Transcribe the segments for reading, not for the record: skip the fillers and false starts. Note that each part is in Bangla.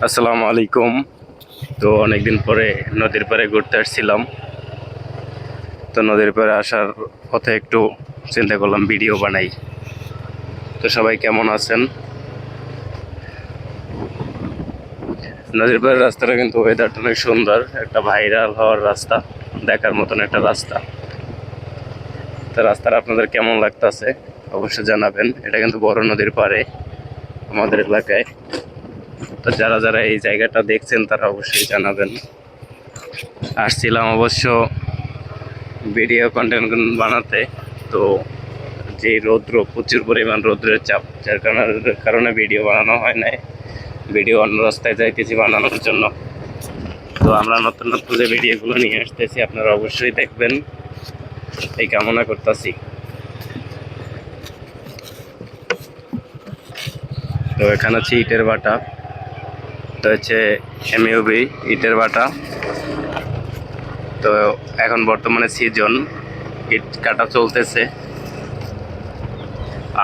আসসালামু আলাইকুম। তো অনেকদিন পরে নদীর পাড়ে ঘুরতে আসছিলাম। তো নদীর পাড়ে আসার পথে একটু চিন্তা করলাম ভিডিও বানাই। তো সবাই কেমন আছেন? নদীর পাড়ের রাস্তাটা কিন্তু ওয়েদারটা অনেক সুন্দর, একটা ভাইরাল হওয়ার রাস্তা, দেখার মতন একটা রাস্তা। তো রাস্তাটা আপনাদের কেমন লাগতেছে অবশ্যই জানাবেন। এটা কিন্তু বড় নদীর পাড়ে আমাদের এলাকায়। তো যারা যারা এই জায়গাটা দেখছেন তারা অবশ্যই জানাবেন। আসছিলাম অবশ্য ভিডিও কন্টেন্ট বানাতে। তো যে রৌদ্র, প্রচুর পরিমাণ রৌদ্রের চাপ, যার কারণে ভিডিও বানানো হয় নাই। ভিডিও অন্য রাস্তায় যাইতেছি বানানোর জন্য। তো আমরা নতুন নতুন যে ভিডিওগুলো নিয়ে আসতেছি আপনারা অবশ্যই দেখবেন, এই কামনা করতেছি। তো এখানে হচ্ছে ইটের ভাটা, তো হচ্ছে এমইউবি ইটের ভাটা। তো এখন বর্তমানে সিজন, ইট কাটা চলতেছে।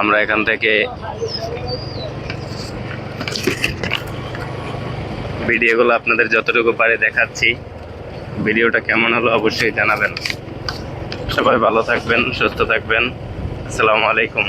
আমরা এখান থেকে ভিডিওগুলো আপনাদের যতটুকু পারে দেখাচ্ছি। ভিডিওটা কেমন হলো অবশ্যই জানাবেন। সবাই ভালো থাকবেন, সুস্থ থাকবেন। আসসালামু আলাইকুম।